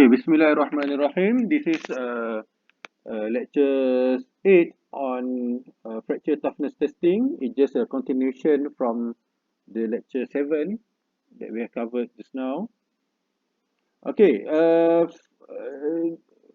Okay, Bismillahirrahmanirrahim. This is lecture 8 on fracture toughness testing. It's just a continuation from the lecture 7 that we have covered just now. Okay,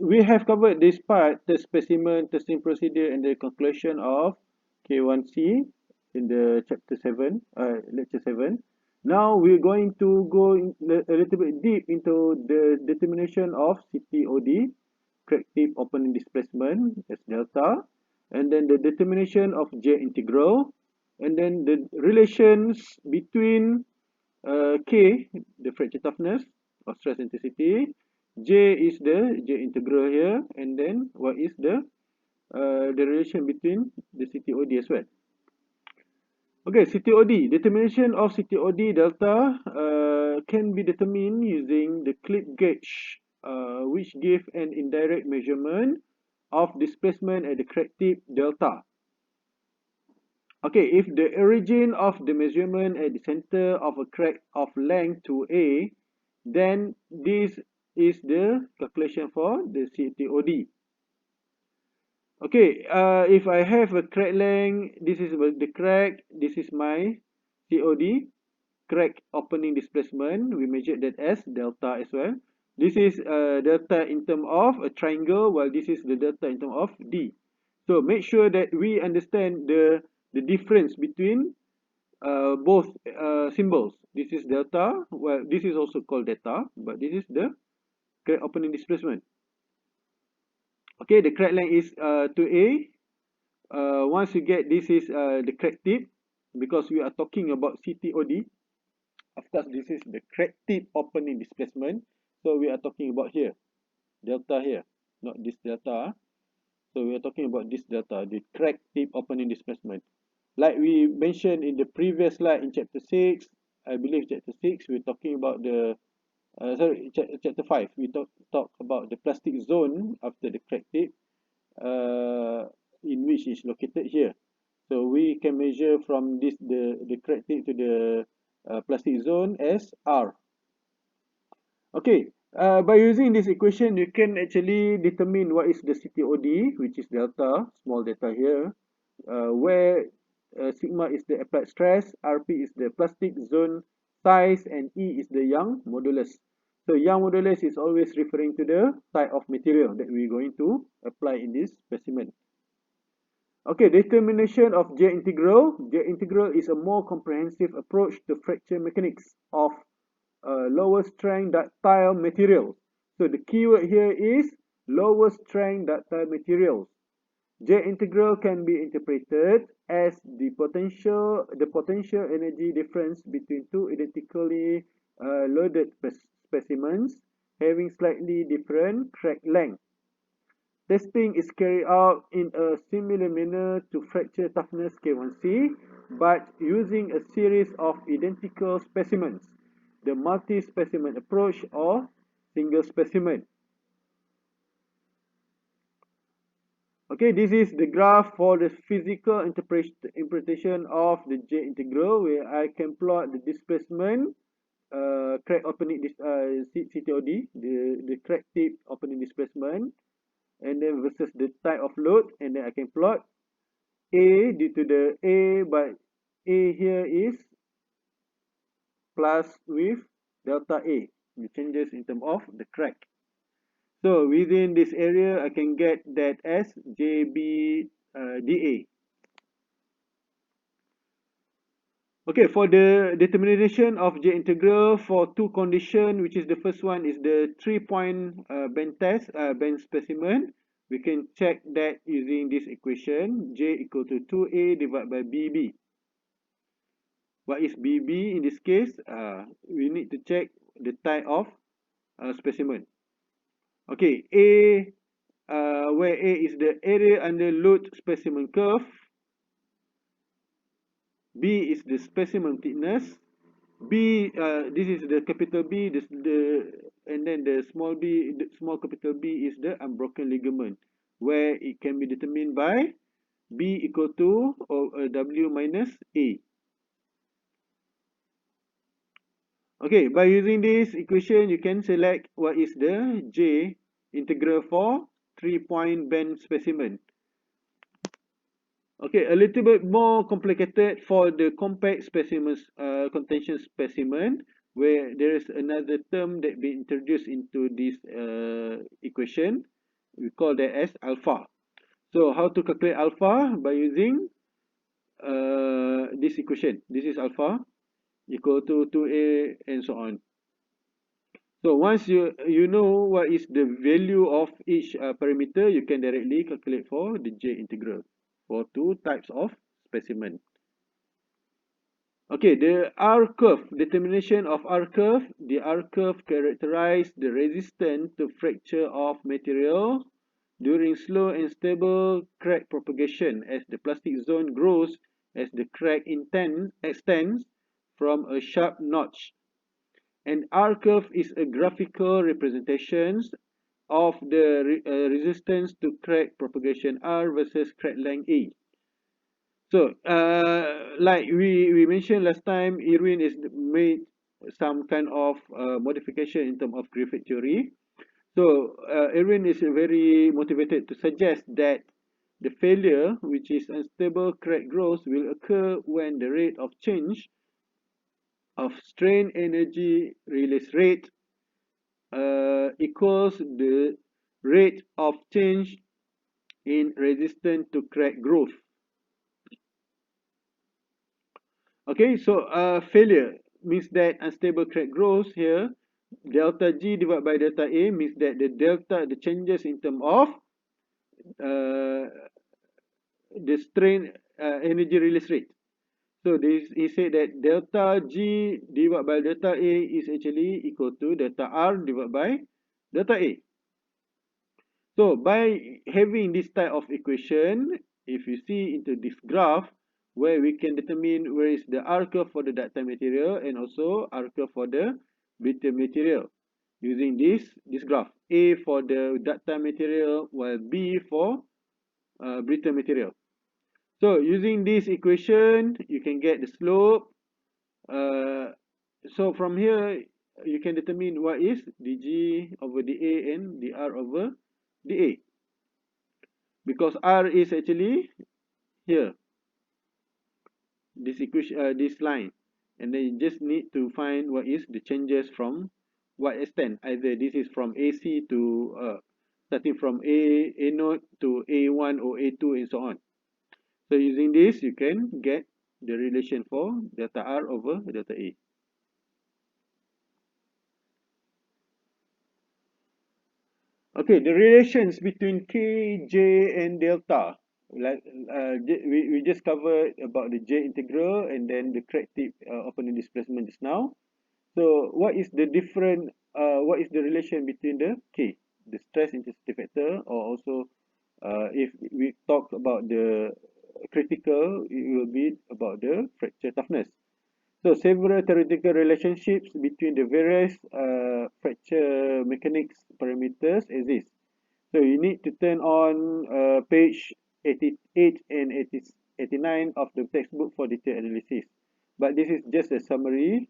we have covered this part, the specimen testing procedure and the conclusion of K1C in the chapter 7, lecture 7. Now we're going to go a little bit deep into the determination of CTOD, crack tip opening displacement as delta, and then the determination of J integral, and then the relations between K, the fracture toughness or stress intensity, J is the J integral here, and then what is the relation between the CTOD as well. Okay, CTOD, determination of CTOD delta can be determined using the clip gauge, which give an indirect measurement of displacement at the crack tip delta. Okay, if the origin of the measurement at the center of a crack of length 2A, then this is the calculation for the CTOD. Okay, if I have a crack length, this is the crack, this is my COD, crack opening displacement. We measured that as delta as well. This is delta in terms of a triangle, while this is the delta in terms of D. So make sure that we understand the difference between both symbols. This is delta, well, this is also called delta, but this is the crack opening displacement. Okay, the crack length is 2A. Once you get this is the crack tip, because we are talking about CTOD. Of course, this is the crack tip opening displacement. So we are talking about here, delta here, not this delta. So we are talking about this delta, the crack tip opening displacement. Like we mentioned in the previous slide in chapter 6, I believe chapter 6, we're talking about the, chapter 5, we talk about the plastic zone after the crack tip, in which is located here. So we can measure from this, the crack tip to the plastic zone as R. Okay, by using this equation, you can actually determine what is the CTOD, which is delta, small delta here, where sigma is the applied stress, RP is the plastic zone size, and E is the Young modulus. So Young modulus is always referring to the type of material that we're going to apply in this specimen. Okay, determination of J integral. J integral is a more comprehensive approach to fracture mechanics of lower strength ductile materials. So the keyword here is lower strength ductile materials. J integral can be interpreted as the potential energy difference between two identically loaded specimens having slightly different crack length. Testing is carried out in a similar manner to fracture toughness K1C, but using a series of identical specimens, the multi-specimen approach or single specimen. Okay, this is the graph for the physical interpretation of the J integral, where I can plot the displacement, crack opening CTOD, the crack tip opening displacement, and then versus the type of load, and then I can plot A due to the A, but A here is plus with delta A, the changes in terms of the crack. So within this area, I can get that as JB Okay, for the determination of J integral for two conditions, which is the first one is the 3-point bend test, bend specimen. We can check that using this equation, J equal to 2A divided by BB. What is BB in this case? We need to check the type of specimen. Okay, A, where A is the area under load specimen curve, B is the specimen thickness, B, this is the capital B, and then the small b, the small capital B is the unbroken ligament, where it can be determined by B equal to W minus A. Okay, by using this equation, you can select what is the J integral for 3-point band specimen. Okay, a little bit more complicated for the compact specimens, contention specimen, where there is another term that be introduced into this equation. We call that as alpha. So how to calculate alpha? By using this equation. This is alpha equal to 2a and so on. So once you know what is the value of each parameter, you can directly calculate for the J integral for two types of specimen. Okay, the R curve, determination of R curve. The R curve characterize the resistance to fracture of material during slow and stable crack propagation as the plastic zone grows as the crack extends from a sharp notch. An R curve is a graphical representation of the resistance to crack propagation R versus crack length A. So, like we mentioned last time, Irwin is made some kind of modification in terms of Griffith theory. So, Irwin is very motivated to suggest that the failure, which is unstable crack growth, will occur when the rate of change of strain energy release rate equals the rate of change in resistance to crack growth. Okay, so failure means that unstable crack growth here. Delta G divided by delta A means that the changes in terms of uh, the strain energy release rate. So this he said that delta G divided by delta A is actually equal to delta R divided by delta A. So by having this type of equation, if you see into this graph, where we can determine where is the R curve for the ductile material and also R curve for the brittle material, using this graph, A for the ductile material while B for brittle material. So using this equation, you can get the slope. So from here, you can determine what is dg over dA and dr over dA, because R is actually here, this equation, this line, and then you just need to find what is the changes from what extent. Either this is from AC to starting from A node to A1 or A2 and so on. So using this, you can get the relation for delta R over delta A. Okay, the relations between K, J, and delta. Like we just covered about the J integral and then the crack tip opening displacement just now. So what is the different? What is the relation between the K, the stress intensity factor, or also if we talk about the critical, it will be about the fracture toughness. So several theoretical relationships between the various fracture mechanics parameters exist. So you need to turn on page 88 and 89 of the textbook for detailed analysis. But this is just a summary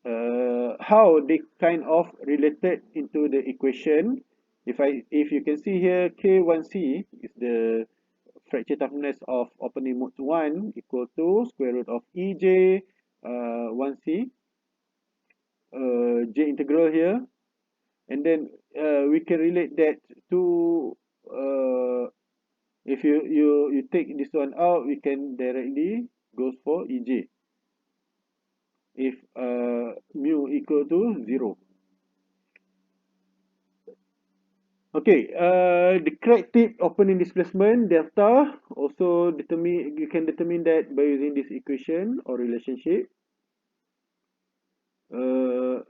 how they kind of related into the equation. If you can see here, K1C is the fracture toughness of opening mode 1 equal to square root of EJ 1C J integral here, and then we can relate that to if you take this one out, we can directly goes for EJ if mu equal to 0. Okay, the crack tip opening displacement delta also determine, you can determine that by using this equation or relationship. Uh,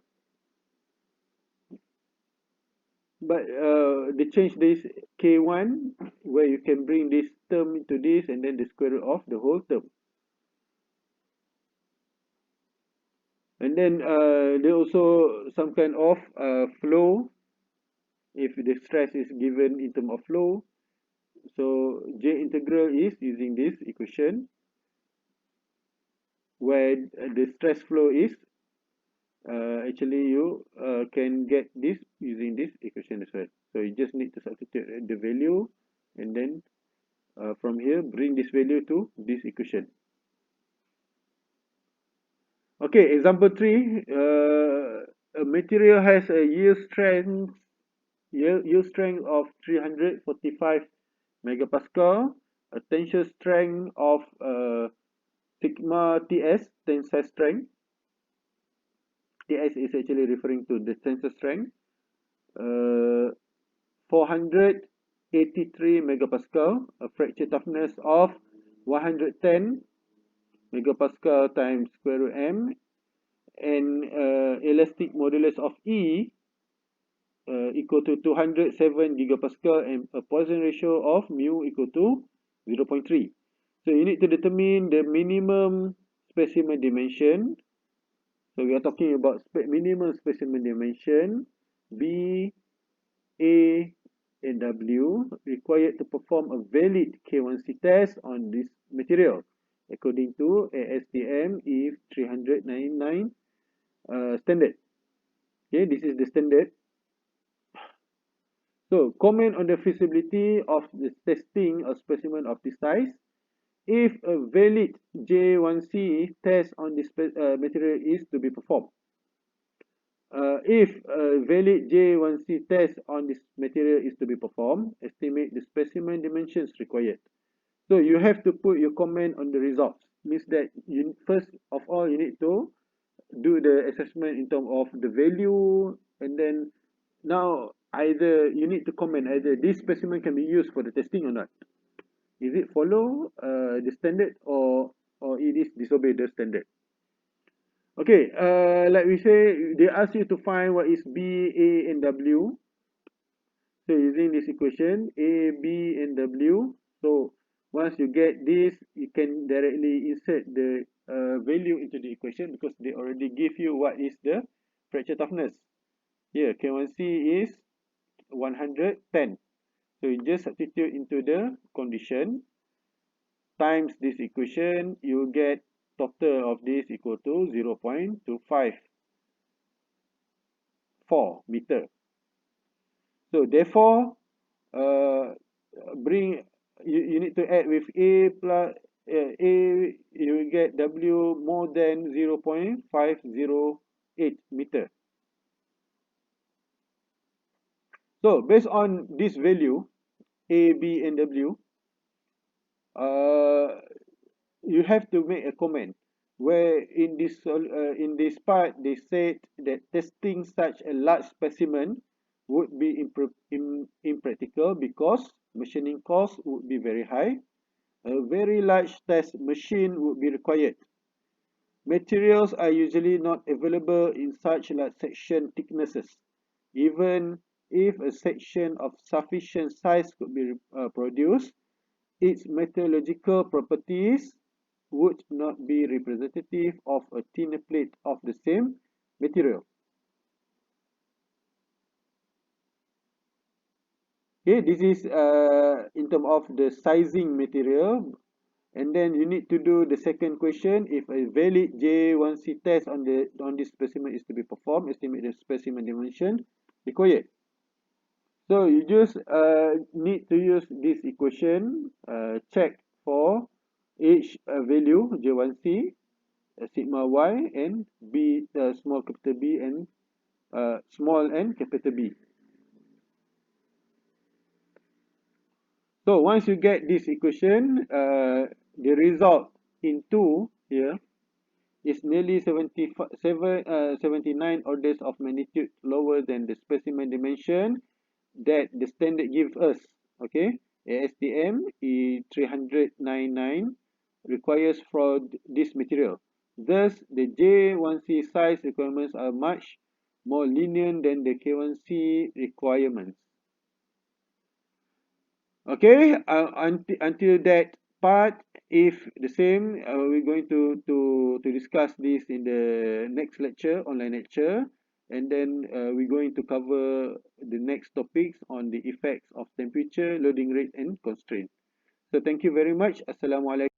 but they change this K1 where you can bring this term into this and then the square root of the whole term. And then there also some kind of flow if the stress is given in term of flow. So J integral is using this equation where the stress flow is actually you can get this using this equation as well. So you just need to substitute the value, and then from here bring this value to this equation. Okay, example 3, a material has a yield strength of 345 megapascal, a tensile strength of sigma TS, tensile strength. TS is actually referring to the tensile strength. 483 megapascal, a fracture toughness of 110 megapascal times square root m, and elastic modulus of E equal to 207 gigapascal, and a Poisson ratio of mu equal to 0.3. So you need to determine the minimum specimen dimension. So we are talking about minimum specimen dimension B, A, and W required to perform a valid K1C test on this material according to ASTM E399 standard. Okay, this is the standard. So comment on the feasibility of the testing a specimen of this size. If a valid J1C test on this material is to be performed. If a valid J1C test on this material is to be performed, estimate the specimen dimensions required. So you have to put your comment on the results. Means that you first of all you need to do the assessment in terms of the value, and then now either you need to comment either this specimen can be used for the testing or not. Is it follow the standard, or it is disobey the standard? Okay, like we say, they ask you to find what is B, A, and W. So using this equation, A, B, and W. So once you get this, you can directly insert the value into the equation because they already give you what is the fracture toughness. Here, K1C is 110. So you just substitute into the condition times this equation, you get total of this equal to 0.254 meter. So therefore, uh, bring you need to add with A plus A, you will get W more than 0.508 meter. So based on this value, A, B, and W, you have to make a comment where in this part they said that testing such a large specimen would be impractical because machining costs would be very high. A very large test machine would be required. Materials are usually not available in such large section thicknesses. Even if a section of sufficient size could be produced, its metallurgical properties would not be representative of a thinner plate of the same material. Okay, this is in terms of the sizing material, and then you need to do the second question. If a valid J1C test on this specimen is to be performed, estimate the specimen dimension required. So you just need to use this equation, check for each value J1C, sigma y, and B, small capital B, and small and capital B. So once you get this equation, the result in 2 here is nearly 79 orders of magnitude lower than the specimen dimension that the standard gives us. Okay, ASTM E399 requires for this material. Thus, the J1C size requirements are much more lenient than the K1C requirements. Okay, until that part, if the same, we're going to discuss this in the next lecture, online lecture, and then we're going to cover the next topics on the effects of temperature, loading rate, and constraint. So thank you very much. Assalamualaikum.